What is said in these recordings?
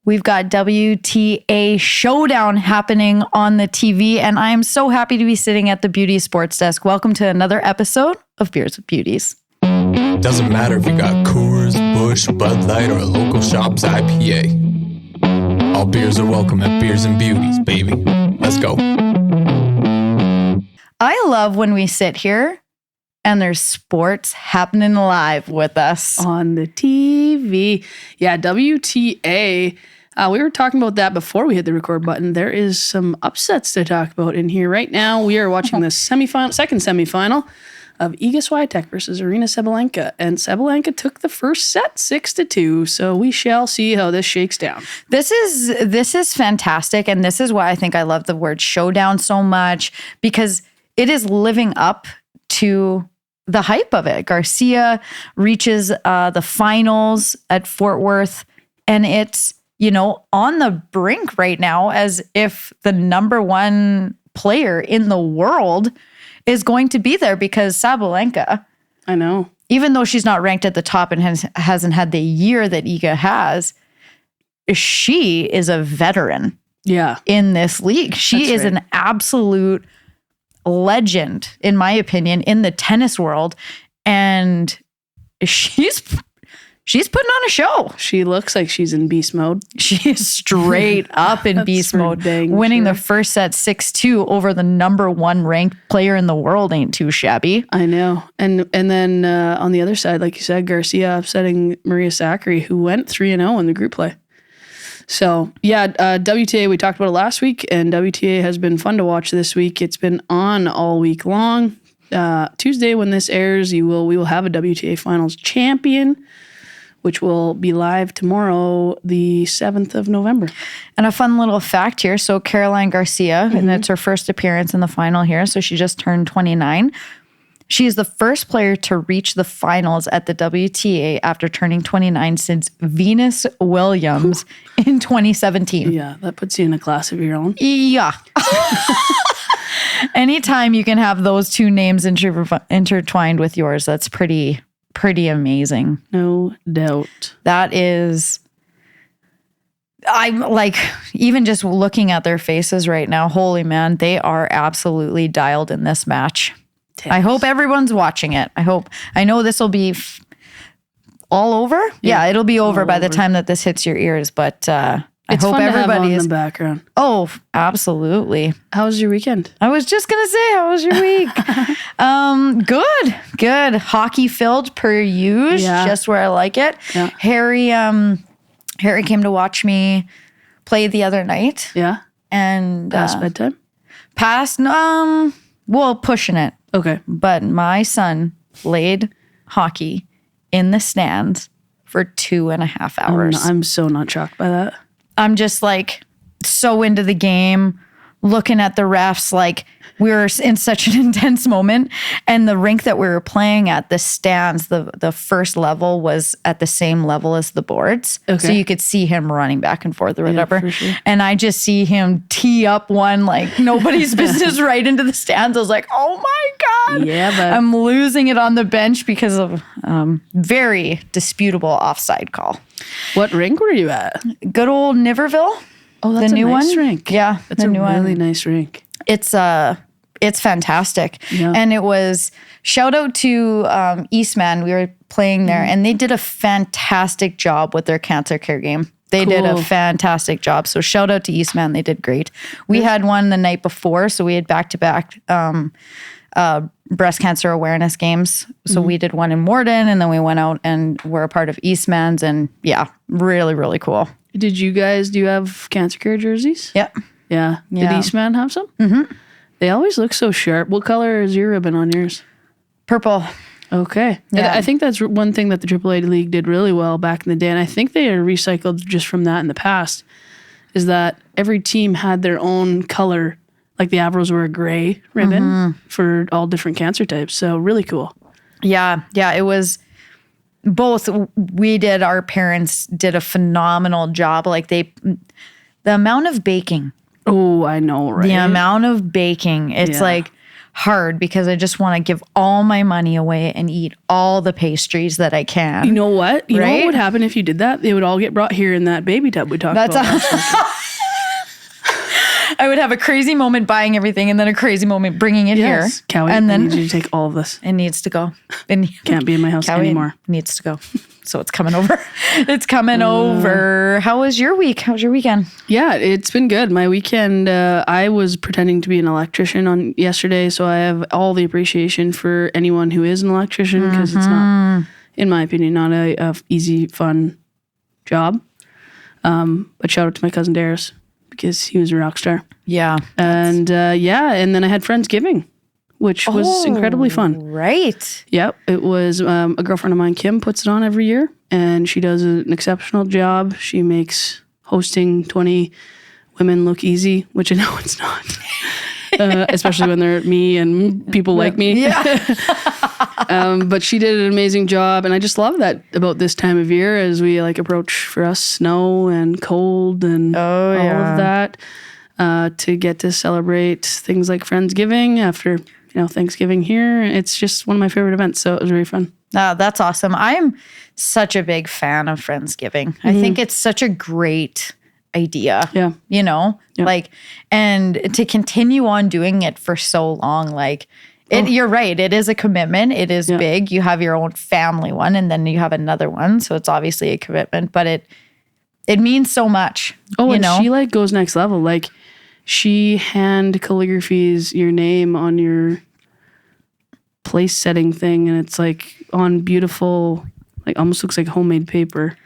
We've got WTA Showdown happening on the TV, and I am so happy to be sitting at the Beauties Sports Desk. Welcome to another episode of Beers with Beauties. Doesn't matter if you got Coors, Busch, Bud Light, or a local shop's IPA. All beers are welcome at Beers and Beauties, baby. Let's go. I love when we sit here and there's sports happening live with us. On the TV. Yeah, WTA. We were talking about that before we hit the record button. There is some upsets to talk about in here right now. We are watching the second semifinal of Iga Swiatek versus Aryna Sabalenka. And Sabalenka took the first set 6-2. So we shall see how this shakes down. This is fantastic. And this is why I think I love the word showdown so much, because it is living up to the hype of it. Garcia reaches the finals at Fort Worth, and it's, on the brink right now, as if the number one player in the world is going to be there, because Sabalenka, I know, even though she's not ranked at the top and hasn't had the year that Iga has, she is a veteran in this league. She is an absolute legend, in my opinion, in the tennis world. And she's putting on a show. She looks like she's in beast mode. She is straight up in beast mode. Winning the first set 6-2 over the number one ranked player in the world ain't too shabby. I know. And then on the other side, like you said, Garcia upsetting Maria Sakkari, who went 3-0 in the group play. So, WTA, we talked about it last week, and WTA has been fun to watch this week. It's been on all week long. Tuesday, when this airs, we will have a WTA Finals champion, which will be live tomorrow, the 7th of November. And a fun little fact here. So Caroline Garcia, and it's her first appearance in the final here. So she just turned 29. She is the first player to reach the finals at the WTA after turning 29 since Venus Williams in 2017. Yeah, that puts you in a class of your own. Yeah. Anytime you can have those two names intertwined with yours, that's pretty amazing. No doubt. That is, I'm like, even just looking at their faces right now, holy man, they are absolutely dialed in this match. Tense. I hope everyone's watching it. I know this will be all over. Yeah, it'll be over by the time that this hits your ears, but I hope everybody is in the background. Oh, absolutely. How was your weekend? I was just going to say, how was your week? Good. Hockey filled per usual, just where I like it. Yeah. Harry came to watch me play the other night. Yeah. And past bedtime? Pushing it. Okay. But my son played hockey in the stands for 2.5 hours. I'm so not shocked by that. I'm just like so into the game, looking at the refs like we were in such an intense moment. And the rink that we were playing at, the stands, the first level was at the same level as the boards. Okay. So you could see him running back and forth or whatever. Yeah, for sure. And I just see him tee up one like nobody's business right into the stands. I was like, oh my God. Yeah, but I'm losing it on the bench because of very disputable offside call. What rink were you at? Good old Niverville. Oh, that's the new nice one. Rink. Yeah, that's a really nice rink. It's fantastic. Yeah. And it was shout out to Eastman. We were playing there, and they did a fantastic job with their cancer care game. They did a fantastic job. So shout out to Eastman. They did great. We had one the night before, so we had back-to-back breast cancer awareness games. So we did one in Morden, and then we went out and were a part of Eastman's, and really, really cool. Do you have cancer care jerseys? Yep. Yeah. Did Eastman have some? Mm-hmm. They always look so sharp. What color is your ribbon on yours? Purple. Okay. Yeah. I think that's one thing that the AAA League did really well back in the day, and I think they are recycled just from that in the past, is that every team had their own color. Like the Avros were a gray ribbon for all different cancer types. So really cool. Yeah. It was both. Our parents did a phenomenal job. Like the amount of baking. Oh, I know, right? The amount of baking. It's like hard because I just want to give all my money away and eat all the pastries that I can. You know what? You know Right? what would happen if you did that? They would all get brought here in that baby tub we talked about. I would have a crazy moment buying everything and then a crazy moment bringing it here. Cowie, and I then need you to take all of this. it needs to go. It Can't be in my house Cowie anymore. needs to go. So it's coming over. It's coming over. How was your week? How was your weekend? Yeah, it's been good. My weekend, I was pretending to be an electrician on yesterday, so I have all the appreciation for anyone who is an electrician because it's not, in my opinion, not a easy, fun job. But shout out to my cousin Darius because he was a rock star. Yeah. And and then I had Friendsgiving, which was incredibly fun. Right. Yep, it was a girlfriend of mine, Kim, puts it on every year, and she does an exceptional job. She makes hosting 20 women look easy, which I know it's not, especially when they're me and people like me. Yeah. But she did an amazing job, and I just love that about this time of year as we approach for us snow and cold and all of that to get to celebrate things like Friendsgiving after Thanksgiving here. It's just one of my favorite events, so it was really fun. That's awesome. I'm such a big fan of Friendsgiving. I think it's such a great idea. Yeah. And to continue on doing it for so long, you're right. It is a commitment. It is big. You have your own family one and then you have another one. So it's obviously a commitment, but it means so much. Oh, and she goes next level. She hand calligraphies your name on your place setting thing, and it's on beautiful, almost looks like homemade paper.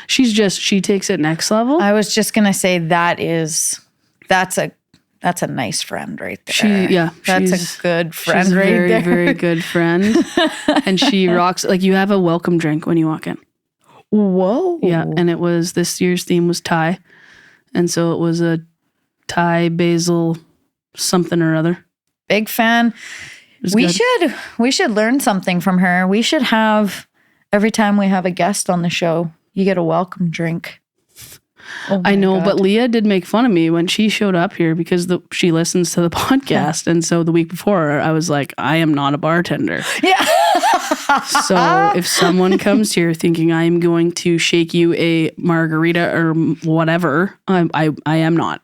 She takes it next level. I was just gonna say that's a nice friend right there. That's a good friend she's right very, there. very good friend. And she rocks. You have a welcome drink when you walk in. Whoa. Yeah, and this year's theme was Thai, and so it was a Thai basil something or other. Big fan. We should learn something from her. We should have, every time we have a guest on the show, you get a welcome drink. Oh I know, God. but Leah did make fun of me when she showed up here because she listens to the podcast. And so the week before, I was like, I am not a bartender. Yeah. So if someone comes here thinking I am going to shake you a margarita or whatever, I am not.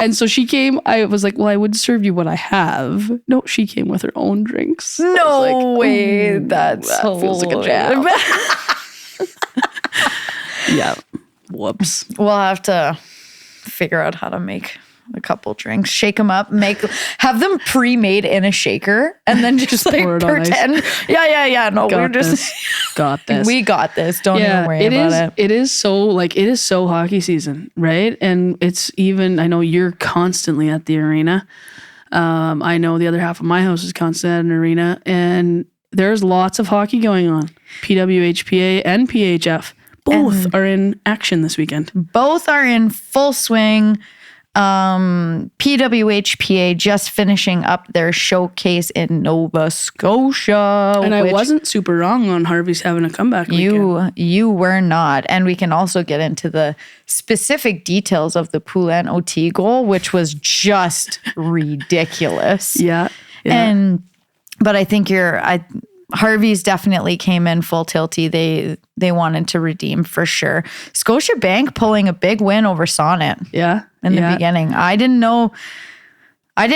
And so she came, I was like, well, I would serve you what I have. No, she came with her own drinks. No way. That feels like a jab. Yeah. Whoops. We'll have to figure out how to make a couple drinks, shake them up, have them pre-made in a shaker, and then just pour it on pretend. Yeah. No, got this. We got this. Don't even worry about it. It is so hockey season, right? And it's even, I know you're constantly at the arena. I know the other half of my house is constantly at an arena, and there's lots of hockey going on. PWHPA and PHF. Both are in action this weekend. Both are in full swing. PWHPA just finishing up their showcase in Nova Scotia. And I wasn't super wrong on Harvey's having a comeback weekend. You were not. And we can also get into the specific details of the Poulin OT goal, which was just ridiculous. Yeah. But I think Harvey's definitely came in full tilty. They wanted to redeem for sure. Scotiabank pulling a big win over Sonnet. Yeah. In the beginning. I didn't know, but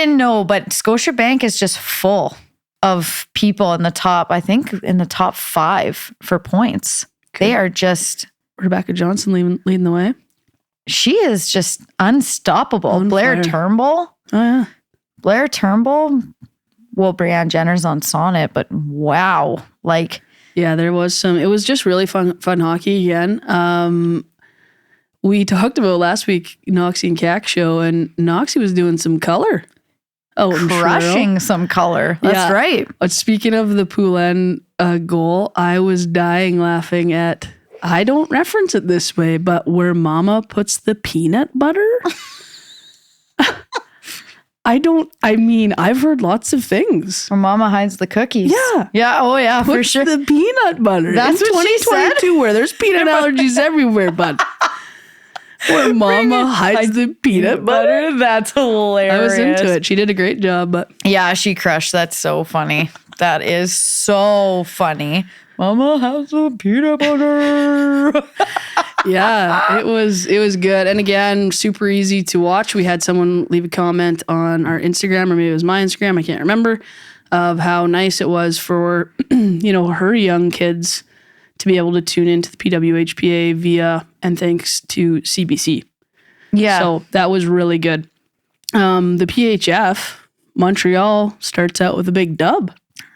Scotiabank is just full of people in the top, I think in the top 5 for points. Okay. They are just Rebecca Johnson leading the way. She is just unstoppable. Blair Turnbull. Oh yeah. Blair Turnbull. Well, Brianne Jenner's on Sonnet, but wow. Yeah, there was it was just really fun hockey again. We talked about last week, Noxie and Cac show, and Noxie was doing some color. Oh, crushing some color. That's right. But speaking of the Poulin goal, I was dying laughing at, I don't reference it this way, but where Mama puts the peanut butter. I've heard lots of things. Where Mama hides the cookies. Yeah. Yeah. Oh, yeah, puts for sure. The peanut butter. That's in what she said. 2022, where there's peanut allergies everywhere, bud. Where Mama hides the peanut butter. That's hilarious. I was into it. She did a great job, but Yeah, she crushed. That's so funny. That is so funny. Mama has the peanut butter. yeah, it was good. And again, super easy to watch. We had someone leave a comment on our Instagram, or maybe it was my Instagram, I can't remember, of how nice it was for her young kids to be able to tune into the PWHPA via and thanks to CBC. Yeah. So that was really good. The PHF, Montreal starts out with a big dub.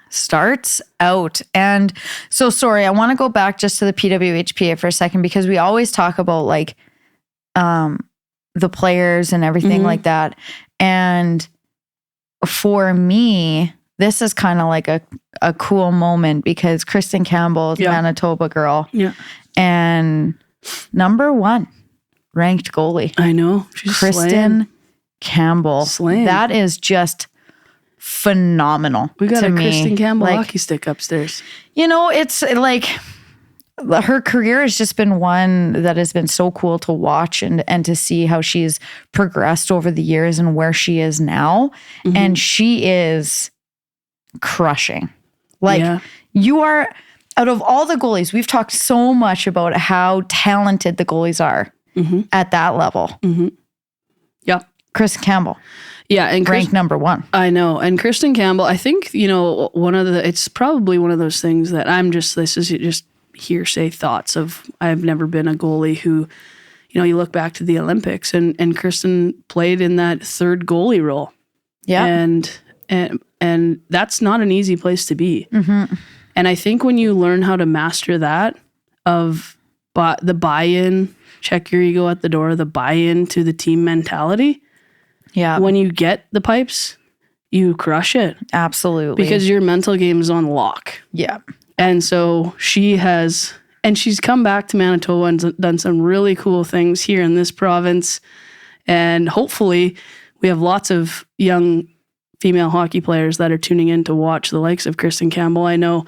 Starts out. And so, sorry, I want to go back just to the PWHPA for a second, because we always talk about like the players and everything like that. And for me, this is kind of like a cool moment, because Kristen Campbell is a Manitoba girl. Yeah. And number 1 ranked goalie. I know. She's Kristen slaying. Campbell. Slaying. That is just phenomenal. We got to a me. Kristen Campbell Like, hockey stick upstairs. it's like her career has just been one that has been so cool to watch and to see how she's progressed over the years and where she is now. And she is crushing. You are, out of all the goalies, we've talked so much about how talented the goalies are at that level. Yeah. Kristen Campbell. Yeah, and ranked number 1. I know. And Kristen Campbell, I think, it's probably one of those things that this is just hearsay thoughts of, I've never been a goalie who, you look back to the Olympics and Kristen played in that third goalie role. Yeah. And that's not an easy place to be. And I think when you learn how to master that of the buy-in, check your ego at the door, the buy-in to the team mentality. Yeah. When you get the pipes, you crush it. Absolutely. Because your mental game is on lock. Yeah. And so she's come back to Manitoba and done some really cool things here in this province. And hopefully we have lots of young female hockey players that are tuning in to watch the likes of Kristen Campbell. I know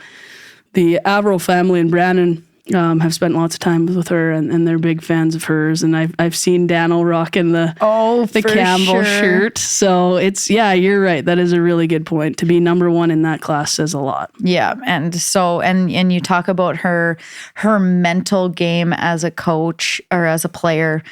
the Averill family and Brandon have spent lots of time with her, and they're big fans of hers. And I've seen Daniel rocking the Campbell shirt. So you're right. That is a really good point. To be number 1 in that class says a lot. Yeah. And so, and you talk about her mental game as a coach or as a player.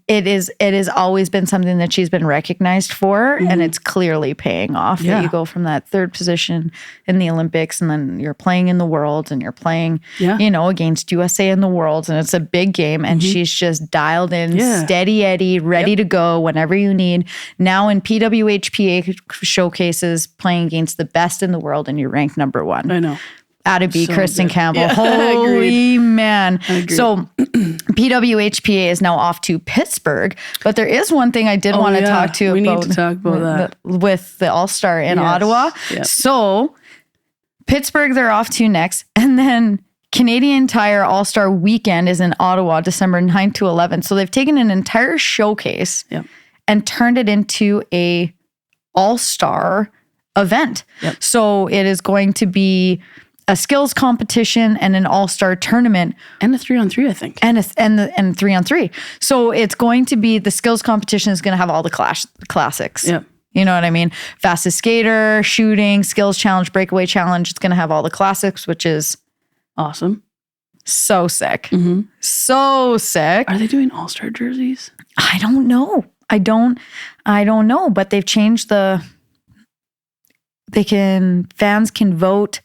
It has always been something that she's been recognized for, and it's clearly paying off. Yeah. That you go from that third position in the Olympics, and then you're playing in the Worlds, and you're playing, against USA in the Worlds, and it's a big game, and she's just dialed in, steady Eddie, ready to go whenever you need. Now in PWHPA showcases, playing against the best in the world, and you're ranked number 1. I know. Addie, So Kristen good. Campbell. Yeah, Holy man. Agreed. So PWHPA is now off to Pittsburgh, but there is one thing I did want to talk to we about. need to talk about that. With the All-Star in Ottawa. Yep. So Pittsburgh, they're off to next. And then Canadian Tire All-Star Weekend is in Ottawa, December 9th to 11th. So they've taken an entire showcase and turned it into a All-Star event. Yep. So it is going to be a skills competition and an all-star tournament. And a 3-on-3, I think. And 3-on-3. So it's going to be, the skills competition is going to have all the classics. Yep. You know what I mean? Fastest skater, shooting, skills challenge, breakaway challenge. It's going to have all the classics, which is awesome. So sick. So sick. Are they doing all-star jerseys? I don't know. I don't know, but they've changed fans can vote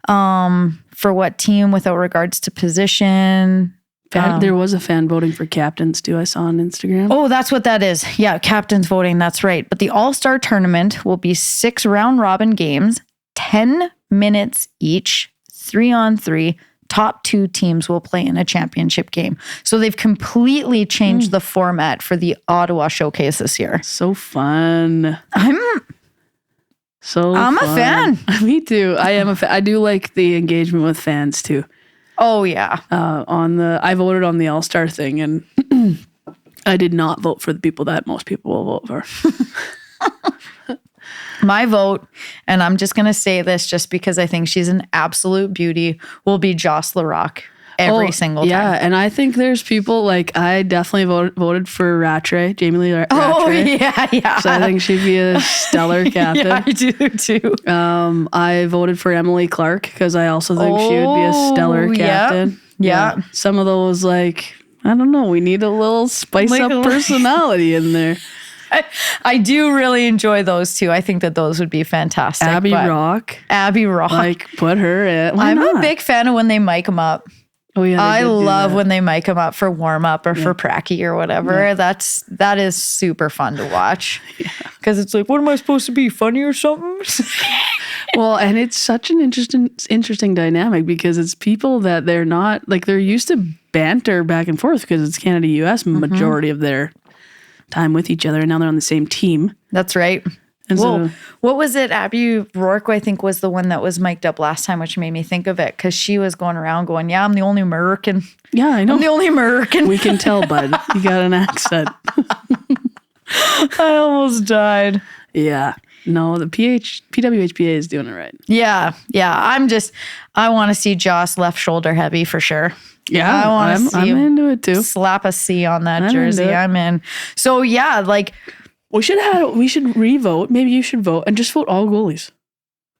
for what team without regards to position. There was a fan voting for captains too, I saw on Instagram. Oh, that's what that is. Yeah, captains voting. That's right. But the All-Star tournament will be 6 round robin games, 10 minutes each, 3-on-3. Top 2 teams will play in a championship game. So they've completely changed the format for the Ottawa showcase this year. So fun. I'm a fan. Me too. I am a fan. I do like the engagement with fans too. Oh yeah. I voted on the All-Star thing, and I did not vote for the people that most people will vote for. My vote, and I'm just going to say this just because I think she's an absolute beauty, will be Joss LaRock. every single time. Yeah, and I think there's people like I definitely voted for Rattray, Jamie Lee Rattray. Oh yeah. So I think she'd be a stellar captain. Yeah, I do too. I voted for Emily Clark because I also think she would be a stellar captain. Yeah. Some of those, like, I don't know, we need a little spice Like up personality in there. I do really enjoy those two. I think that those would be fantastic. Abby Rock. Like, put her in. Why I'm not? a big fan of when they mic them up. Oh yeah, I love when they mic them up for warm up or for pracky or whatever. Yeah. That is super fun to watch because it's like, what am I supposed to be, funny or something? Well, and it's such an interesting dynamic because it's people that they're not like they're used to banter back and forth because it's Canada US majority of their time with each other, and now they're on the same team. That's right. And well, what was it? Abby Rourke, I think, was the one that was mic'd up last time, which made me think of it because she was going around going, "Yeah, I'm the only American." Yeah, I know. I'm the only American. We can tell, bud. You got an accent. I almost died. Yeah. No, the PWHPA is doing it right. Yeah. I want to see Joss left shoulder heavy for sure. Yeah, I'm into it too. Slap a C on that jersey. I'm in. So yeah, like we should re-vote. Maybe you should vote and just vote all goalies.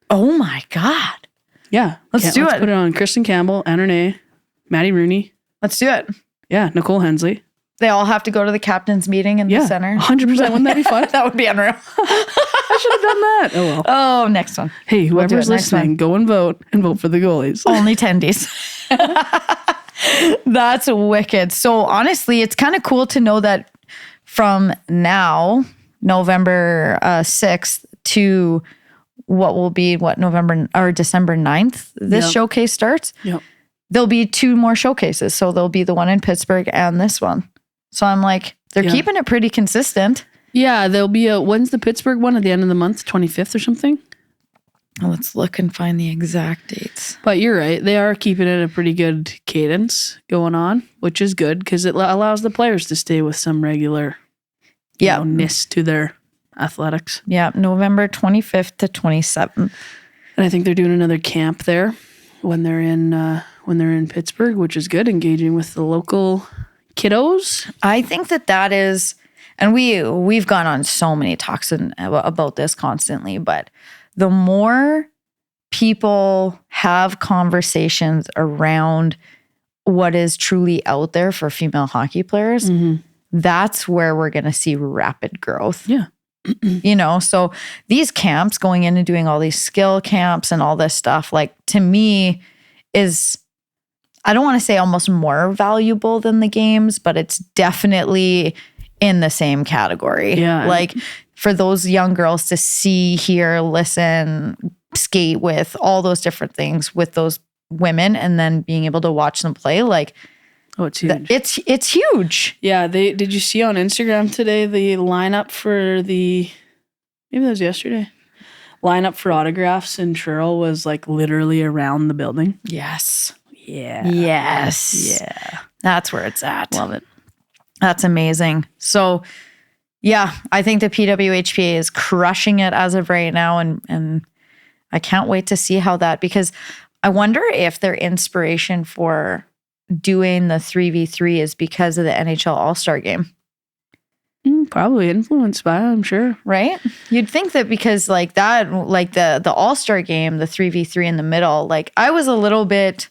Oh my God. Yeah. Let's do it. Put it on Kristen Campbell, Anne Renee, Maddie Rooney. Let's do it. Yeah, Nicole Hensley. They all have to go to the captain's meeting in the center. 100%. Wouldn't that be fun? That would be unreal. I should have done that. Oh well. Oh, next one. Hey, whoever's listening, go and vote for the goalies. Only tendies. That's wicked. So honestly, it's kind of cool to know that from now, November 6th to what will be November or December 9th, this showcase starts. Yep. There'll be 2 more showcases. So there'll be the one in Pittsburgh and this one. So I'm like, they're keeping it pretty consistent. Yeah, there'll be when's the Pittsburgh one at the end of the month? 25th or something? Let's look and find the exact dates. But you're right. They are keeping it a pretty good cadence going on, which is good because it allows the players to stay with some regular ness to their athletics. Yeah, November 25th to 27th. And I think they're doing another camp there when they're in Pittsburgh, which is good, engaging with the local kiddos. I think that is, and we've gone on so many talks about this constantly, but the more people have conversations around what is truly out there for female hockey players, that's where we're going to see rapid growth. Yeah. So these camps, going in and doing all these skill camps and all this stuff, like, to me is, I don't want to say almost more valuable than the games, but it's definitely in the same category. Yeah. Like, for those young girls to see, hear, listen, skate with all those different things with those women and then being able to watch them play, like, oh, it's huge. It's huge. Yeah, did you see on Instagram today the lineup for maybe that was yesterday? Lineup for autographs in Truro was like literally around the building. Yes. Yeah. Yes. Yeah. That's where it's at. Love it. That's amazing. So, yeah, I think the PWHPA is crushing it as of right now. And I can't wait to see how that, because I wonder if their inspiration for doing the 3v3 is because of the NHL All-Star game. Probably influenced by it, I'm sure. Right? You'd think that because like that, like the All-Star game, the 3v3 in the middle, like I was a little bit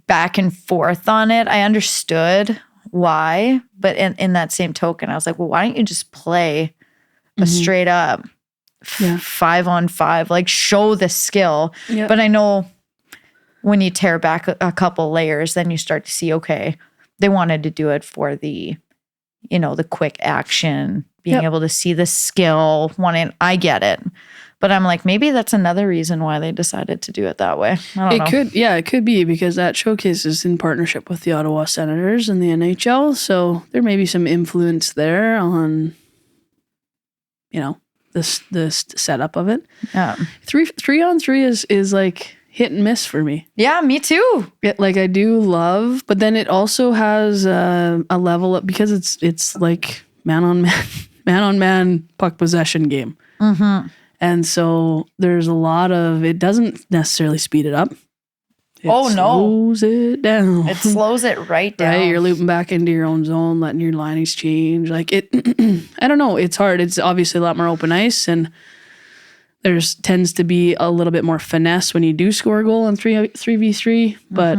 back and forth on it. I understood why, but in that same token, I was like, well, why don't you just play a straight up 5-on-5, like show the skill. Yep. But I know when you tear back a couple layers, then you start to see, okay, they wanted to do it for the, the quick action, being able to see the skill, I get it. But I'm like, maybe that's another reason why they decided to do it that way. I don't know. It could be because that showcase is in partnership with the Ottawa Senators and the NHL. So there may be some influence there on, the setup of it. Yeah. 3-on-3 is like hit and miss for me. Yeah, me too. Like I do love, but then it also has a level up because it's like man on man puck possession game. Mm-hmm. And so there's a lot of, it doesn't necessarily speed it up. Oh, no. Slows it down. It slows it right down. Right, you're looping back into your own zone, letting your linings change. Like it, I don't know. It's hard. It's obviously a lot more open ice, and there's tends to be a little bit more finesse when you do score a goal on 3v3. But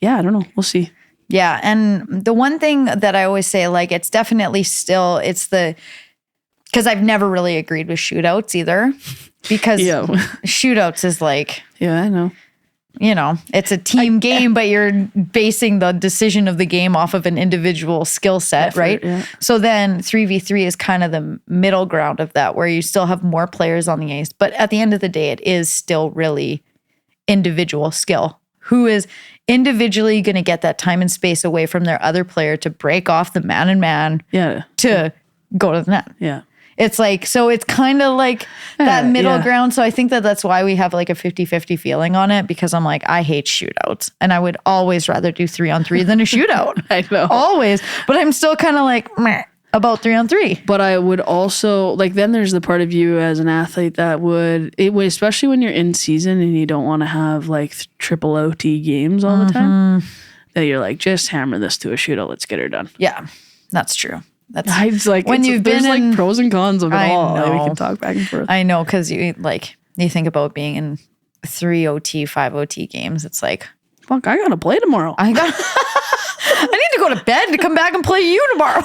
yeah, I don't know. We'll see. Yeah, and the one thing that I always say, like, it's definitely still, because I've never really agreed with shootouts either, because shootouts is like, yeah, I know. You know, it's a team game, but you're basing the decision of the game off of an individual skill set, right? Yeah. So then 3v3 is kind of the middle ground of that, where you still have more players on the ice. But at the end of the day, it is still really individual skill. Who is individually going to get that time and space away from their other player to break off the man-and-man to go to the net? Yeah. It's like, so it's kind of like that middle ground. So I think that that's why we have like a 50-50 feeling on it, because I'm like, I hate shootouts and I would always rather do 3-on-3 than a shootout. I know. Always. But I'm still kind of like, meh about 3-on-3. But I would also, like, then there's the part of you as an athlete that would, especially when you're in season and you don't want to have like triple OT games all the time, that you're like, just hammer this to a shootout. Let's get her done. Yeah, that's true. That's like when you've been like pros and cons of it all. Like, we can talk back and forth. I know, because you think about being in 3 OT, 5 OT games. It's like, fuck, I gotta play tomorrow. I need to go to bed to come back and play you tomorrow.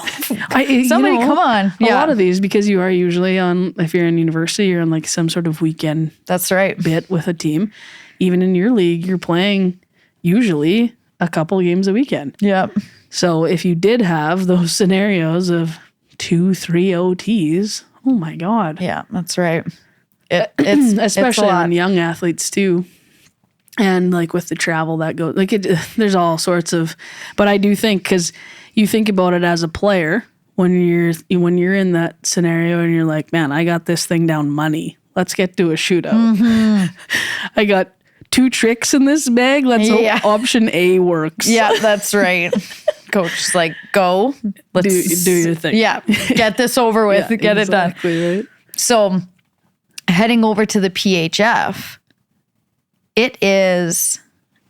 Somebody come on. A lot of these, because you are usually on, if you're in university, you're on like some sort of weekend. That's right. Bit with a team. Even in your league, you're playing usually a couple games a weekend. Yep. So if you did have those scenarios of 2-3 OTs, oh my God. Yeah, that's right. It's especially on young athletes too. And like with the travel that goes, like there's all sorts of, but I do think, because you think about it as a player, when you're in that scenario and you're like, man, I got this thing down money. Let's get to a shootout. I got 2 tricks in this bag. Let's hope option A works. Yeah, that's right. Coach's like, go. Let's do your thing. Yeah, get this over with. Get it done. Right. So heading over to the PHF, it is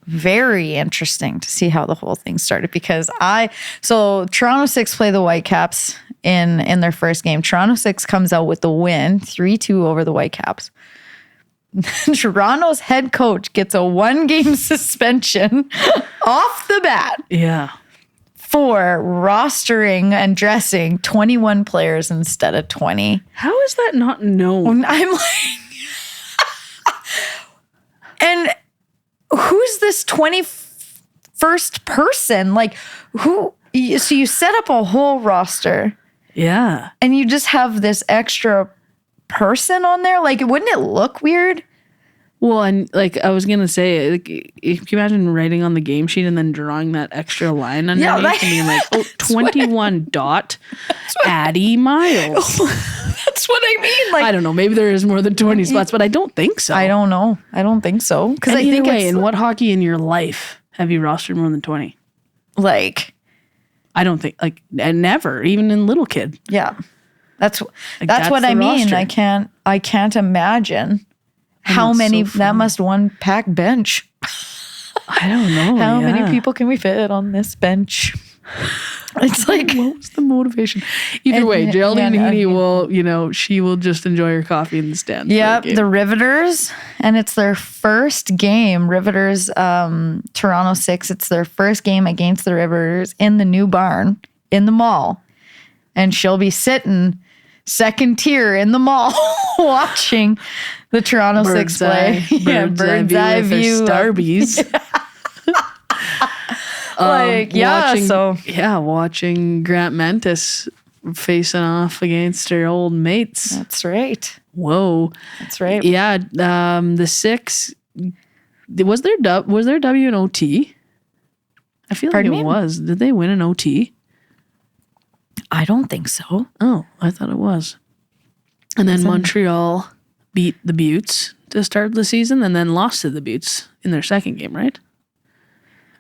very interesting to see how the whole thing started, because Toronto 6 play the Whitecaps in their first game. Toronto 6 comes out with the win, 3-2 over the Whitecaps. Toronto's head coach gets a 1-game suspension off the bat. Yeah. For rostering and dressing 21 players instead of 20. How is that not known? I'm like, and who's this 21st person? Like, who? So you set up a whole roster. Yeah. And you just have this extra person on there? Like, wouldn't it look weird? Well, and like I was gonna say, like, if you imagine writing on the game sheet and then drawing that extra line underneath and being like, oh, 21 dot Addie Miles. That's what I mean. Like, I don't know. Maybe there is more than 20 spots, but I don't think so. I don't know. I don't think so. Because I think in what hockey in your life have you rostered more than 20? Like, I don't think, like, and never, even in little kid. Yeah. That's what I mean. Roster. I can't imagine how many, that must one pack bench. I don't know. How many people can we fit on this bench? It's like, what was the motivation? Either way, Geraldine Heaney will, she will just enjoy her coffee in the stand. Yep, the Riveters, and it's their first game. Riveters, Toronto 6, it's their first game against the Riveters in the new barn in the mall. And she'll be sitting second tier in the mall watching the Toronto 6 play. Bird's eye view. Starbies. Watching Grant Mentis facing off against her old mates. That's right. Whoa. That's right. Yeah, the 6, was there W in OT? I feel like it was. Did they win an OT? I don't think so. Oh, I thought it was. And then Montreal beat the Beauts to start the season and then lost to the Beauts in their second game, right?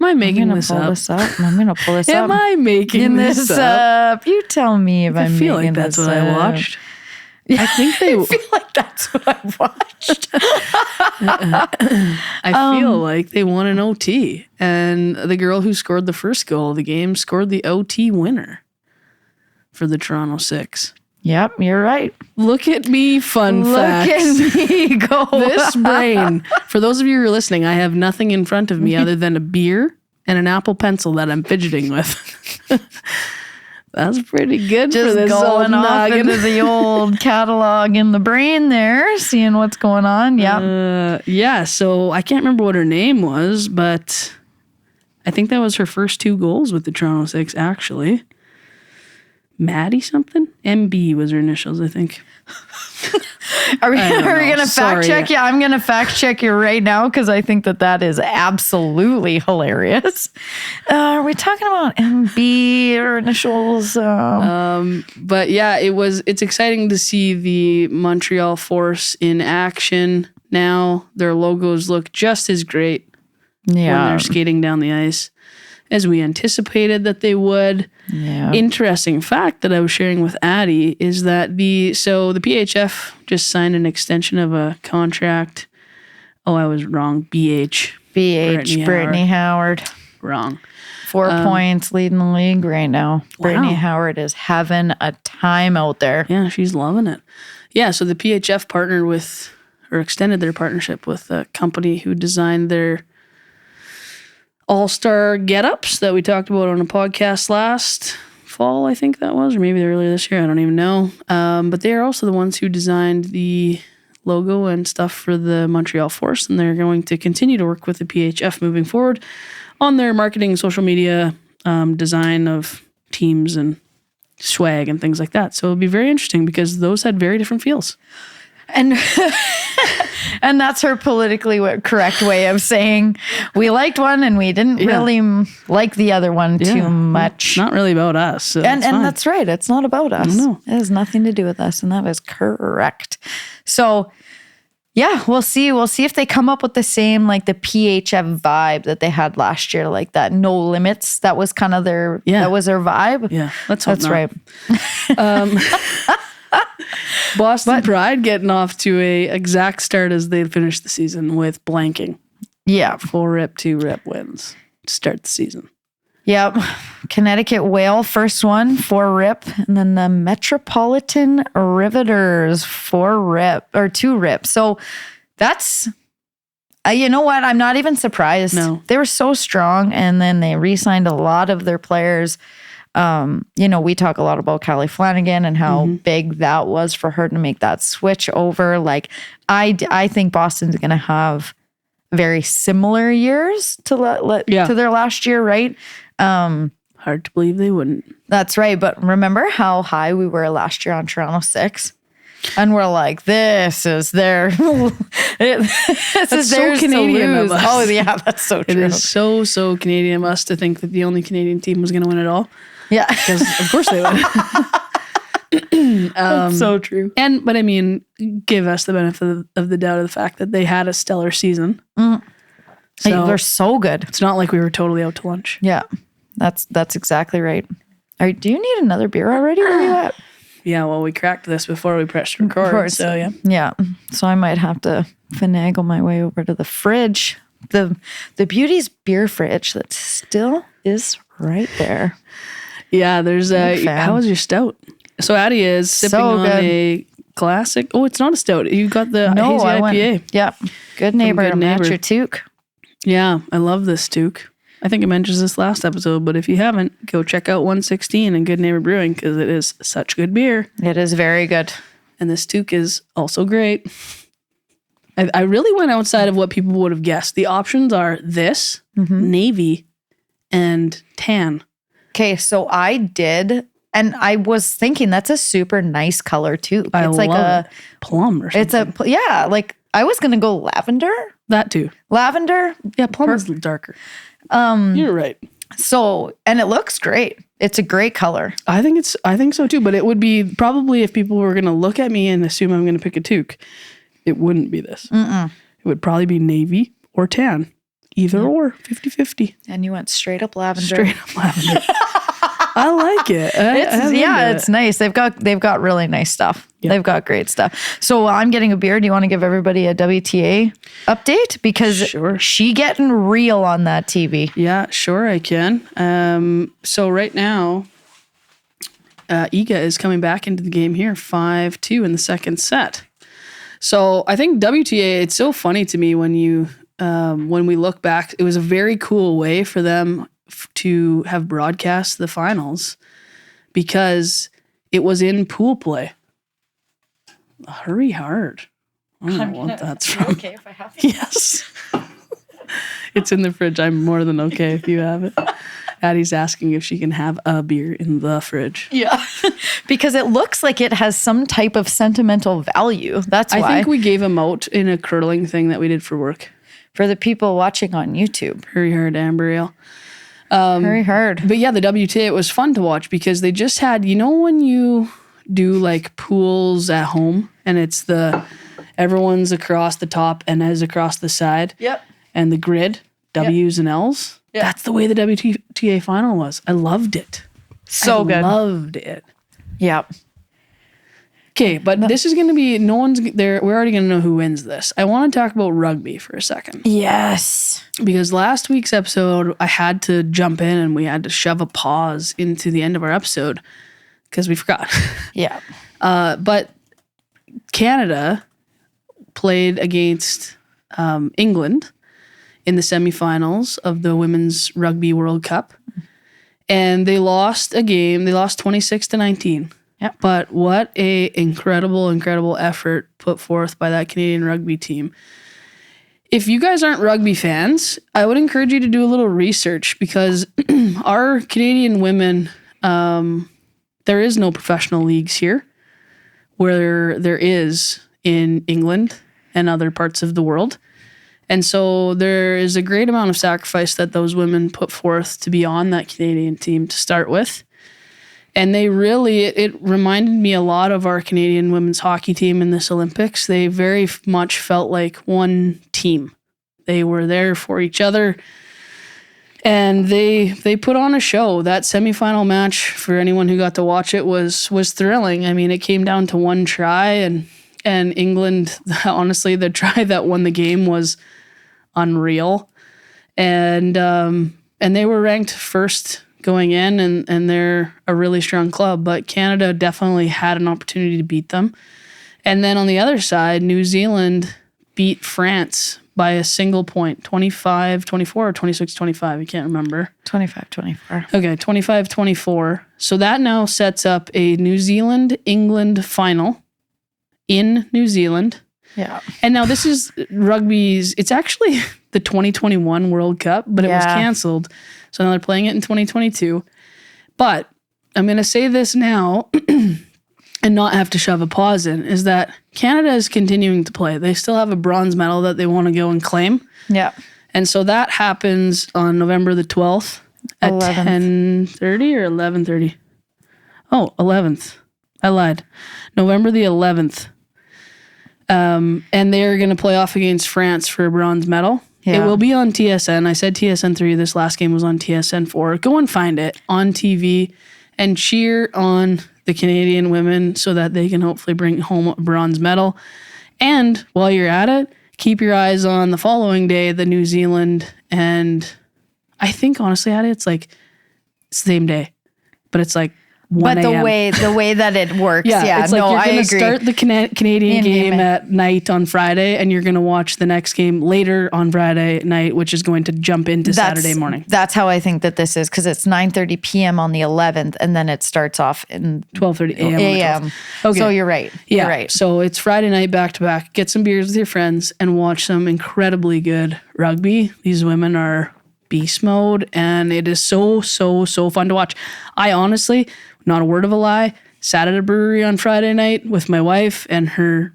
Am I making this up? I'm going to pull this up. Am I making this up? You tell me if I'm making this up. I feel like that's what I watched. I think they. I feel like that's what I watched. I feel like they won an OT, and the girl who scored the first goal of the game scored the OT winner for the Toronto Six. Yep, you're right. Look at me, fun facts. Look at me go. This brain. For those of you who are listening, I have nothing in front of me other than a beer and an Apple Pencil that I'm fidgeting with. That's pretty good Just for this going old off noggin. into the old catalog in the brain there, seeing what's going on. Yeah. Yeah, so I can't remember what her name was, but I think that was her first 2 goals with the Toronto Six, actually. Maddie something? MB was her initials, I think. Are we don't going know. to fact Sorry. check you? I'm going to fact check you right now because I think that is absolutely hilarious. Are we talking about MB or initials? But yeah, it's exciting to see the Montreal Force in action now. Their logos look just as great when they're skating down the ice as we anticipated that they would. Yeah. Interesting fact that I was sharing with Addie is that the PHF just signed an extension of a contract. Oh, I was wrong. BH. Brittany Howard. Wrong. 4 points leading the league right now. Brittany Wow. Howard is having a time out there. Yeah, she's loving it. Yeah, so the PHF partnered with, or extended their partnership with a company who designed their all-star get-ups that we talked about on a podcast last fall, I think that was, or maybe earlier this year, I don't even know. But they are also the ones who designed the logo and stuff for the Montreal Force, and they're going to continue to work with the PHF moving forward on their marketing, social media, design of teams and swag and things like that. So it'll be very interesting because those had very different feels. And and that's her politically correct way of saying we liked one and we didn't really like the other one too much. It's not really about us. So And that's right. It's not about us. No. It has nothing to do with us. And that is correct. So yeah, we'll see. We'll see if they come up with the same, like the PHF vibe that they had last year, like that no limits. That was kind of that was their vibe. Yeah, let's hope That's not. right. Boston Pride getting off to a exact start as they finished the season with blanking. Yeah. 4-rip, 2-rip wins to start the season. Yep. Connecticut Whale, first one, 4-rip. And then the Metropolitan Riveters, 4-rip or 2-rip. So that's, you know what? I'm not even surprised. No. They were so strong. And then they re-signed a lot of their players. We talk a lot about Callie Flanagan and how big that was for her to make that switch over. Like, I think Boston's going to have very similar years to to their last year, right? Hard to believe they wouldn't. That's right. But remember how high we were last year on Toronto 6? And we're like, this is their, this is so theirs Canadian to of lose. us. Oh yeah, that's so true. It is so Canadian of us to think that the only Canadian team was going to win it all. Yeah, Because of course they would. that's so true. But I mean, give us the benefit of the doubt of the fact that they had a stellar season. So They're so good. it's not like we were totally out to lunch. Yeah, that's exactly right. Do you need another beer already? Where are you at? Yeah, well, we cracked this before we pressed record. So yeah. Yeah. So I might have to finagle my way over to the fridge. The Beauties beer fridge that still is right there. Yeah, there's Big fan. how was your stout? So Addie is sipping on good. a classic. Oh, it's not a stout. You got the hazy IPA. Yeah. Good neighbor. Good Match Neighbor. your toque. Yeah, I love this toque. I think I mentioned this last episode, but if you haven't, go check out 116 and Good Neighbor Brewing because it is such good beer. It is very good. And this toque is also great. I really went outside of what people would have guessed. The options are this, navy, and tan. Okay. So I did, and I was thinking that's a super nice color too. I It's like love it. Plum or something. It's like I was going to go lavender. That too. Lavender. Yeah, plum is darker. You're right. So, and it looks great. It's a great color. I think so too, but it would be probably if people were going to look at me and assume I'm going to pick a toque, it wouldn't be this. It would probably be navy or tan. Either or, 50-50. And you went straight up lavender. Straight up lavender. I like it. It's nice. They've got really nice stuff. Yeah. They've got great stuff. So I'm getting a beer. Do you want to give everybody a WTA update? Because she getting real on that TV. Yeah, sure I can. So right now, Iga is coming back into the game here, 5-2 in the second set. So I think WTA, it's so funny to me when we look back, it was a very cool way for them to have broadcast the finals because it was in pool play. Hurry hard. I don't know what that's from. Okay if I have to? Yes. It's in the fridge. I'm more than okay if you have it. Addie's asking if she can have a beer in the fridge. Yeah. Because it looks like it has some type of sentimental value. That's why. I think we gave him out in a curling thing that we did for work. For the people watching on YouTube. Hurry hard, Amber Ale. Very hard. But yeah, the WTA, it was fun to watch because they just had, when you do like pools at home and it's everyone's across the top and is across the side. Yep. And the grid, W's and L's. Yep. That's the way the WTA final was. I loved it. So good. Loved it. Yep. Okay, but this is going to be, no one's there. We're already going to know who wins this. I want to talk about rugby for a second. Yes. Because last week's episode, I had to jump in and we had to shove a pause into the end of our episode because we forgot. Yeah. But Canada played against England in the semifinals of the Women's Rugby World Cup. And they lost a game. They lost 26-19. Yep. But what a incredible effort put forth by that Canadian rugby team. If you guys aren't rugby fans, I would encourage you to do a little research because our Canadian women, there is no professional leagues here where there is in England and other parts of the world. And so there is a great amount of sacrifice that those women put forth to be on that Canadian team to start with. And they really, it reminded me a lot of our Canadian women's hockey team in this Olympics. They very much felt like one team. They were there for each other. And they put on a show. That semifinal match, for anyone who got to watch it, was thrilling. I mean, it came down to one try. And England, honestly, the try that won the game was unreal. And they were ranked first going in, and they're a really strong club, but Canada definitely had an opportunity to beat them. And then on the other side, New Zealand beat France by a single point, 25-24 or 26-25, I can't remember. 25-24. Okay, 25-24. So that now sets up a New Zealand-England final in New Zealand. Yeah. And now this is rugby's, it's actually the 2021 World Cup, but it was canceled. So now they're playing it in 2022. But I'm going to say this now and not have to shove a pause in, is that Canada is continuing to play. They still have a bronze medal that they want to go and claim. Yeah. And so that happens on November the 12th at 10:30 or 11:30. Oh, 11th. I lied. November the 11th. And they're going to play off against France for a bronze medal. Yeah. It will be on TSN. I said TSN 3. This last game was on TSN 4. Go and find it on TV and cheer on the Canadian women so that they can hopefully bring home a bronze medal. And while you're at it, keep your eyes on the following day, the New Zealand. And I think, honestly, Addie, it's like same day, but it's like 1 But the way that it works, it's like no, I you're going to agree. start the Canadian game at night on Friday, and you're going to watch the next game later on Friday night, which is going to jump into Saturday morning. That's how I think that this is, because it's 9:30 p.m. on the 11th, and then it starts off in 12:30 a.m. Okay. So you're right. Yeah. You're right. So it's Friday night back to back. Get some beers with your friends and watch some incredibly good rugby. These women are beast mode, and it is so fun to watch. I honestly, not a word of a lie, sat at a brewery on Friday night with my wife and her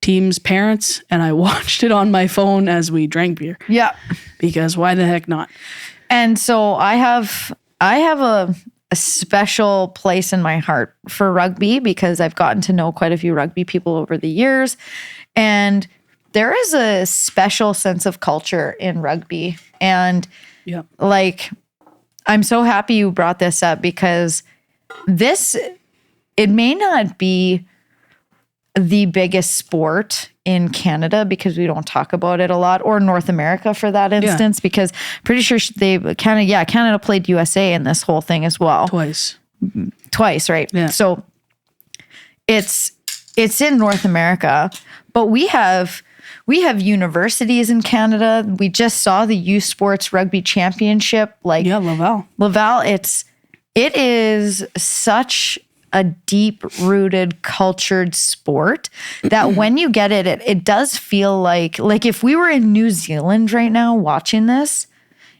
team's parents, and I watched it on my phone as we drank beer. Yeah. Because why the heck not? And so I have a special place in my heart for rugby because I've gotten to know quite a few rugby people over the years. And there is a special sense of culture in rugby. And like I'm so happy you brought this up because it may not be the biggest sport in Canada because we don't talk about it a lot, or North America for that instance, because pretty sure Canada played USA in this whole thing as well. Twice, right? Yeah. So it's in North America, but we have universities in Canada. We just saw the U Sports Rugby Championship. Laval. It is such a deep-rooted, cultured sport that when you get it, it does feel like if we were in New Zealand right now watching this,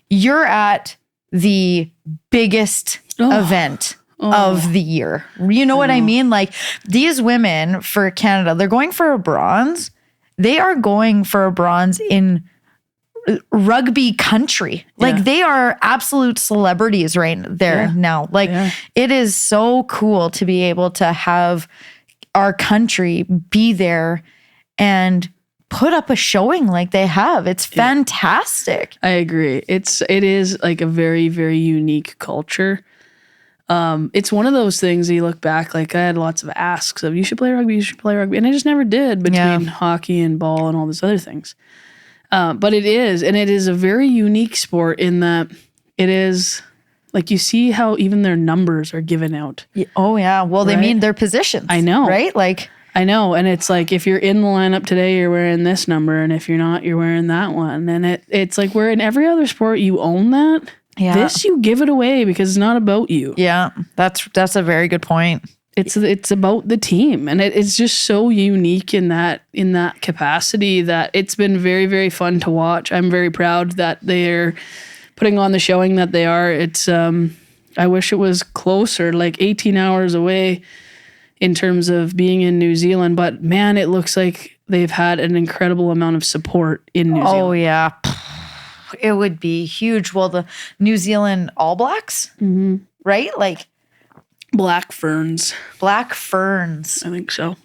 you're at the biggest event of the year. You know what I mean? Like, these women for Canada, they're going for a bronze. They are going for a bronze in rugby country. Like, they are absolute celebrities right there now. It is so cool to be able to have our country be there and put up a showing like they have. It's fantastic. I agree. It is like a very, very unique culture. It's one of those things that you look back, like I had lots of asks of, you should play rugby, and I just never did between hockey and ball and all these other things. But it is a very unique sport in that it is, like, you see how even their numbers are given out. Oh yeah. Well, they mean their positions. I know. Right? Like, I know. And it's like, if you're in the lineup today, you're wearing this number. And if you're not, you're wearing that one. And it's like, where in every other sport you own that. Yeah. This, you give it away because it's not about you. Yeah. That's a very good point. It's about the team, and it's just so unique in that capacity that it's been very, very fun to watch. I'm very proud that they're putting on the showing that they are. It's I wish it was closer, like 18 hours away in terms of being in New Zealand, but man, it looks like they've had an incredible amount of support in New Zealand. Oh yeah. It would be huge. Well, the New Zealand All Blacks, right? Like, Black Ferns. I think so.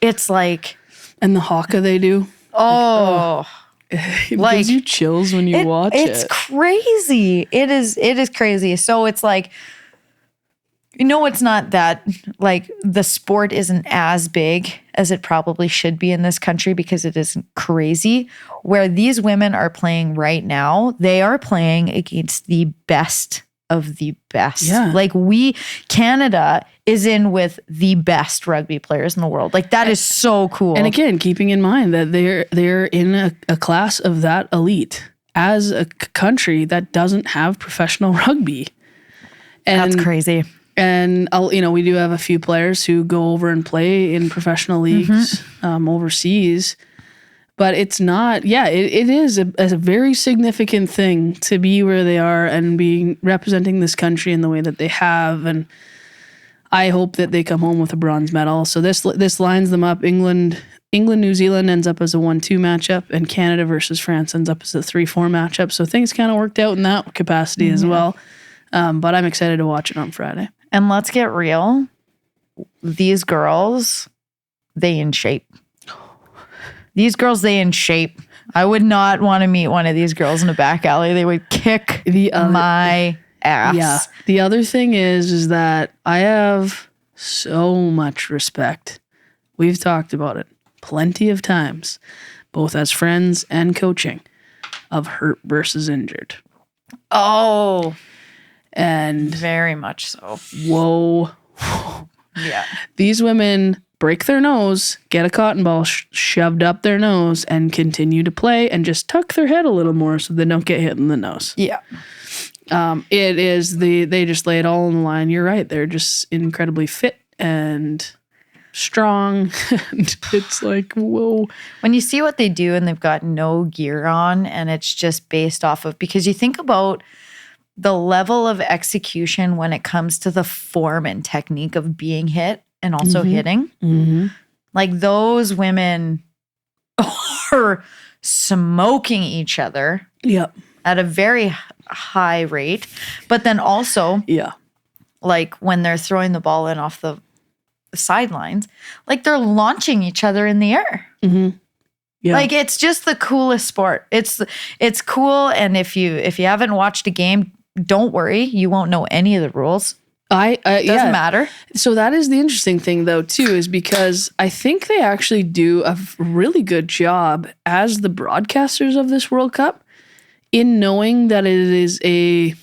It's like, and the haka they do. Oh, it gives you chills when you watch it. It's crazy. It is crazy. So it's like, it's not that, like, the sport isn't as big as it probably should be in this country because it isn't crazy. Where these women are playing right now, they are playing against the best of the best. Yeah. Like, Canada is in with the best rugby players in the world. Like, that is so cool. And again, keeping in mind that they're in a class of that elite as a country that doesn't have professional rugby. And that's crazy. And we do have a few players who go over and play in professional leagues overseas. But it's not, it is a very significant thing to be where they are and representing this country in the way that they have. And I hope that they come home with a bronze medal. So this lines them up. England, New Zealand ends up as a 1-2 matchup, and Canada versus France ends up as a 3-4 matchup. So things kind of worked out in that capacity as well. But I'm excited to watch it on Friday. And let's get real. These girls, they in shape. I would not want to meet one of these girls in a back alley. They would kick my ass. Yeah. The other thing is that I have so much respect. We've talked about it plenty of times, both as friends and coaching, of hurt versus injured. Oh. And very much so. Whoa. Yeah. These women break their nose, get a cotton ball shoved up their nose, and continue to play and just tuck their head a little more so they don't get hit in the nose. Yeah. It is they just lay it all on the line. You're right. They're just incredibly fit and strong. And it's like, whoa. When you see what they do and they've got no gear on and it's just based off of, because you think about the level of execution when it comes to the form and technique of being hit and also hitting. Mm-hmm. Like, those women are smoking each other at a very high rate. But then also, like, when they're throwing the ball in off the sidelines, like, they're launching each other in the air. Mm-hmm. Yeah. Like, it's just the coolest sport. It's cool. And if you haven't watched a game, don't worry, you won't know any of the rules. Doesn't matter. So that is the interesting thing, though, too, is because I think they actually do a really good job as the broadcasters of this World Cup in knowing that it is a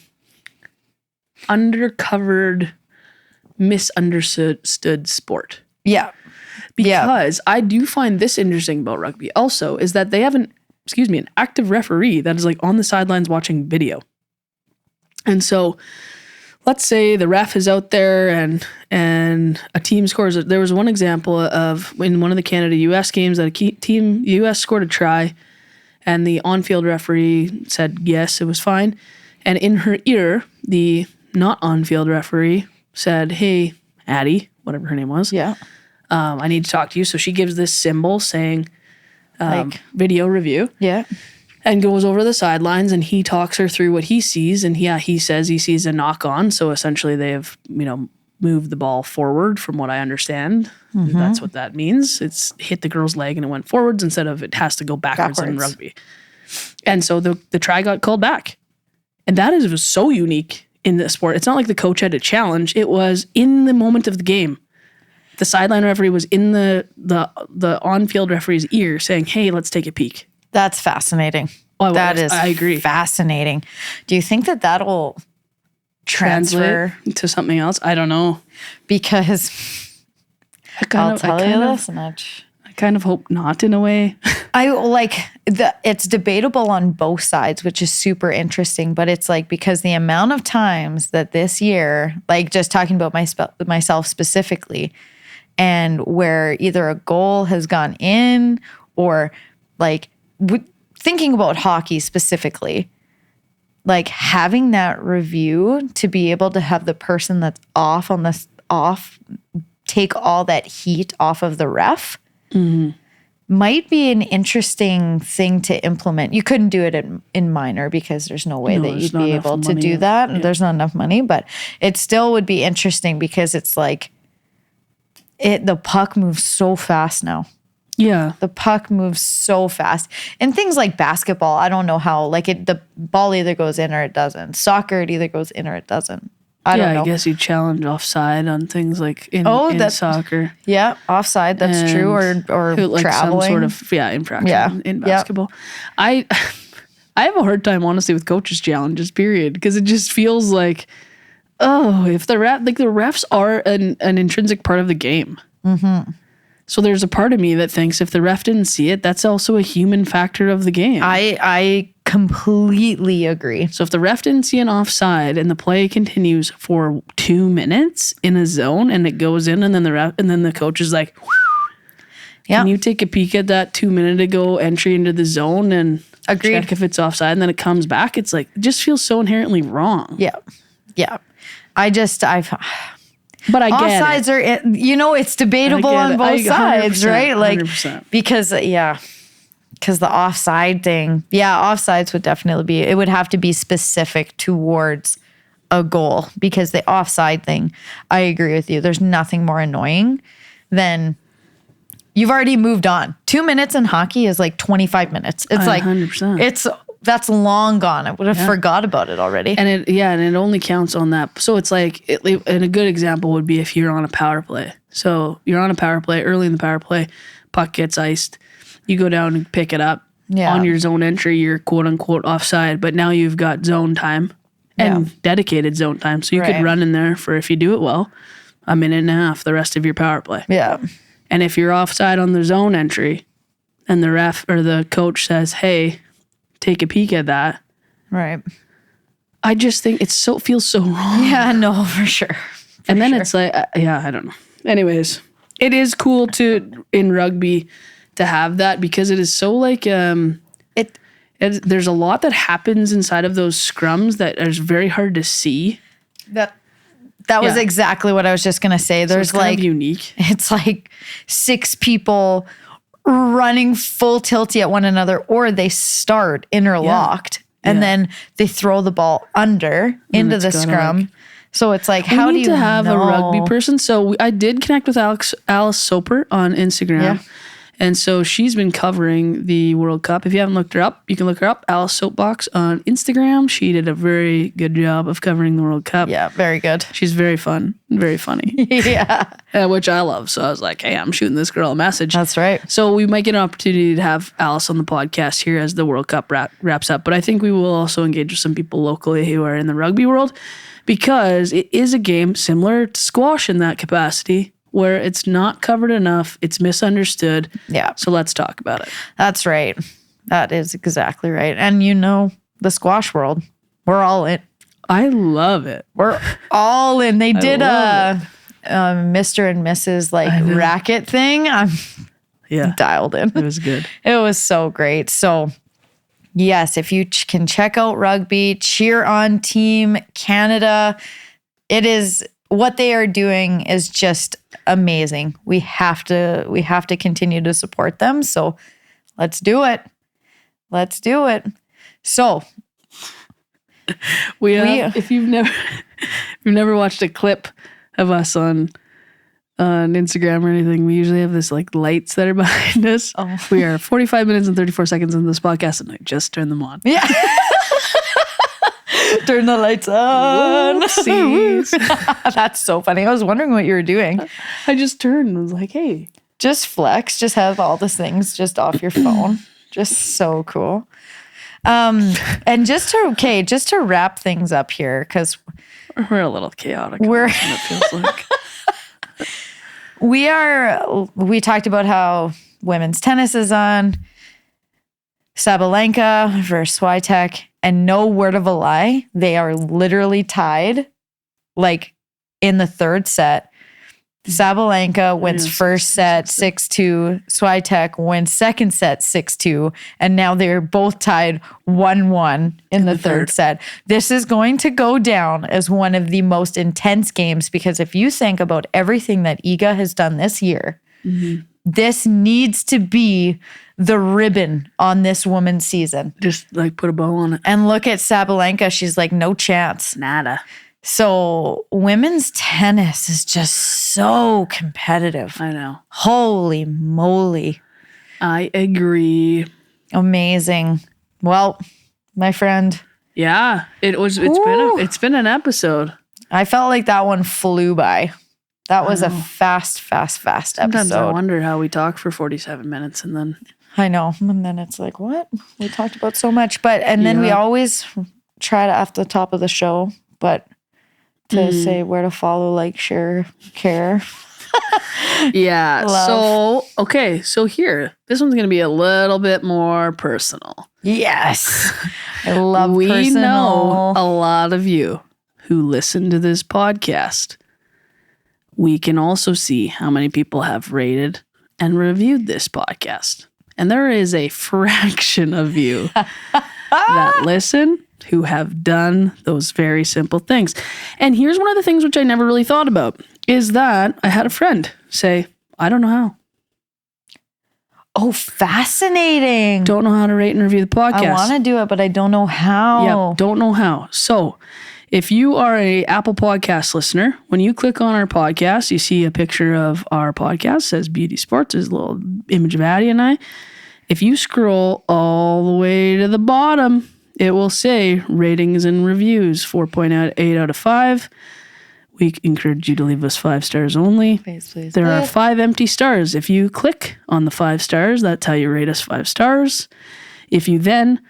undercovered, misunderstood sport. Yeah. Because I do find this interesting about rugby also is that they have an active referee that is like on the sidelines watching video. And so let's say the ref is out there and a team scores. There was one example of in one of the Canada-US games that team US scored a try and the on-field referee said, yes, it was fine. And in her ear, the not on-field referee said, hey, Addie, whatever her name was. Yeah. I need to talk to you. So she gives this symbol saying video review. Yeah. And goes over the sidelines and he talks her through what he sees. And he says he sees a knock on. So essentially they have, moved the ball forward from what I understand. Mm-hmm. That's what that means. It's hit the girl's leg and it went forwards instead of it has to go backwards. In rugby. And so the try got called back. And was so unique in the sport. It's not like the coach had a challenge. It was in the moment of the game. The sideline referee was in the on-field referee's ear saying, hey, let's take a peek. That's fascinating. I agree. Fascinating. Do you think that that'll transfer to something else? I don't know. Because I'll tell you this much. I kind of hope not in a way. It's debatable on both sides, which is super interesting. But it's like, because the amount of times that this year, like just talking about myself specifically, and where either a goal has gone in or like thinking about hockey specifically, like having that review to be able to have the person that's off take all that heat off of the ref might be an interesting thing to implement. You couldn't do it in minor because there's no way that you'd be able to do that. Yeah. There's not enough money, but it still would be interesting because it's like the puck moves so fast now. Yeah. The puck moves so fast. And things like basketball, I don't know how, the ball either goes in or it doesn't. Soccer, it either goes in or it doesn't. I don't know. I guess you challenge offside on things like in soccer. Yeah, offside, that's true. Or like traveling. Some sort of, infraction in basketball. I have a hard time, honestly, with coaches' challenges, period, because it just feels like, if the refs are an intrinsic part of the game. Mm-hmm. So there's a part of me that thinks if the ref didn't see it, that's also a human factor of the game. I completely agree. So if the ref didn't see an offside and the play continues for 2 minutes in a zone and it goes in and then the coach is like, can you take a peek at that 2 minute ago entry into the zone and check if it's offside, and then it comes back? It's like, it just feels so inherently wrong. Yeah. Yeah. But I get offsides are, it's debatable on both sides, right? 100%. Because the offside thing, offsides would definitely it would have to be specific towards a goal, because the offside thing, I agree with you. There's nothing more annoying than you've already moved on. 2 minutes in hockey is like 25 minutes. It's 100%. That's long gone. I would have forgot about it already. And it only counts on that. So it's like, and a good example would be if you're on a power play. So you're on a power play, early in the power play, puck gets iced. You go down and pick it up. Yeah. On your zone entry, you're quote unquote offside, but now you've got zone time and dedicated zone time. So you could run in there for, if you do it well, a minute and a half, the rest of your power play. Yeah. And if you're offside on the zone entry and the ref or the coach says, hey, take a peek at that. Right. I just think it feels so wrong. Yeah, no, for sure. It's like, I don't know. Anyways, it is cool in rugby to have that, because it is so like, there's a lot that happens inside of those scrums that is very hard to see. That was exactly what I was just going to say. There's kind of unique. It's like 6 people running full tilty at one another, or they start interlocked and then they throw the ball under into the scrum. So it's like, how do you have a rugby person? So I did connect with Alice Soper on Instagram, And so she's been covering the World Cup. If you haven't looked her up, you can look her up, Alice Soapbox on Instagram. She did a very good job of covering the World Cup. Yeah, very good. She's very fun, very funny. Yeah. Which I love. So I was like, hey, I'm shooting this girl a message. That's right. So we might get an opportunity to have Alice on the podcast here as the World Cup wraps up. But I think we will also engage with some people locally who are in the rugby world, because it is a game similar to squash in that capacity, where it's not covered enough, it's misunderstood. Yeah. So let's talk about it. That's right. That is exactly right. And the squash world, we're all in. I love it. We're all in. They did a Mr. and Mrs. racket thing. I'm dialed in. It was good. It was so great. So yes, if you can check out rugby, cheer on Team Canada. It is, what they are doing is just amazing. We have to continue to support them. So let's do it. Let's do it. So if you've never watched a clip of us on Instagram or anything, we usually have this lights that are behind us. Oh. We are 45 minutes and 34 seconds into this podcast, and I just turned them on. Yeah. Turn the lights on. That's so funny. I was wondering what you were doing. I just turned and was like, hey. Just flex. Just have all the things just off your phone. Just so cool. And just to wrap things up here, because we're a little chaotic. It feels like. We talked about how women's tennis is on. Sabalenka versus Swiatek, and no word of a lie, they are literally tied in the third set. Sabalenka wins first set 6-2. Swiatek wins second set 6-2. And now they're both tied 1-1 in the third set. This is going to go down as one of the most intense games, because if you think about everything that Iga has done this year, this needs to be the ribbon on this woman's season. Just put a bow on it. And look at Sabalenka. She's no chance. Nada. So women's tennis is just so competitive. I know. Holy moly. I agree. Amazing. Well, my friend. Yeah, it's been an episode. I felt like that one flew by. That was a fast episode. Sometimes I wonder how we talk for 47 minutes and then. I know. And then it's what? We talked about so much. And then we always try to, off the top of the show, to say where to follow, share, care. Yeah. Love. So here, this one's going to be a little bit more personal. Yes. I love we personal. We know a lot of you who listen to this podcast. We can also see how many people have rated and reviewed this podcast. And there is a fraction of you that listen who have done those very simple things. And here's one of the things which I never really thought about, is that I had a friend say, I don't know how. Oh, fascinating. Don't know how to rate and review the podcast. I want to do it, but I don't know how. Yeah, don't know how. So if you are a Apple Podcast listener, when you click on our podcast, you see a picture of our podcast, it says Beauties Sports. There's a little image of Addie and I. If you scroll all the way to the bottom, it will say ratings and reviews, 4.8 out of 5. We encourage you to leave us 5 stars only. Please. There are 5 empty stars. If you click on the 5 stars, that's how you rate us 5 stars. If you then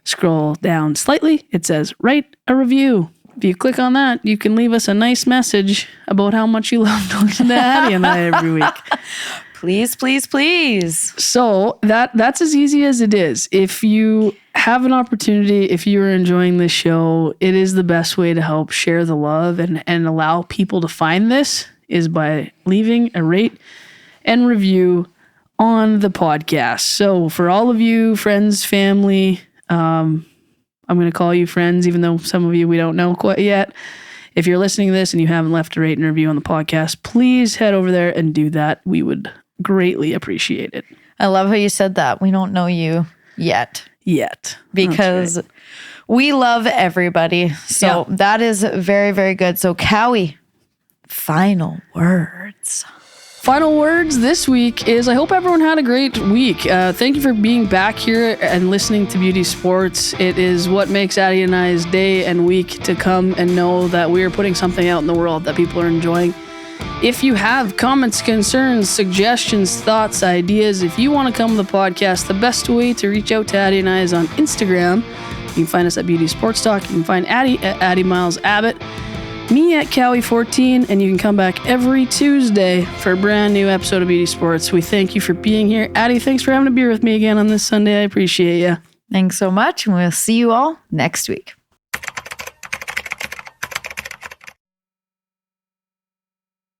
scroll down slightly, it says write a review. If you click on that, you can leave us a nice message about how much you love to listen to Addie and I every week. Please. So that's as easy as it is. If you have an opportunity, if you're enjoying this show, it is the best way to help share the love and allow people to find this is by leaving a rate and review on the podcast. So for all of you, friends, family, I'm going to call you friends, even though some of you we don't know quite yet. If you're listening to this and you haven't left a rate and review on the podcast, please head over there and do that. We would greatly appreciate it. I love how you said that. We don't know you yet. Because we love everybody. So that is very, very good. So Cowie, final words. Final words this week is I hope everyone had a great week. Thank you for being back here and listening to Beauty Sports. It is what makes Addie and I's day and week to come and know that we are putting something out in the world that people are enjoying. If you have comments, concerns, suggestions, thoughts, ideas, if you want to come to the podcast, the best way to reach out to Addie and I is on Instagram. You can find us at Beauty Sports Talk. You can find Addie at Addie Miles Abbott, me at Cowie14, and you can come back every Tuesday for a brand new episode of Beauty Sports. We thank you for being here. Addie, thanks for having a beer with me again on this Sunday. I appreciate you. Thanks so much, and we'll see you all next week.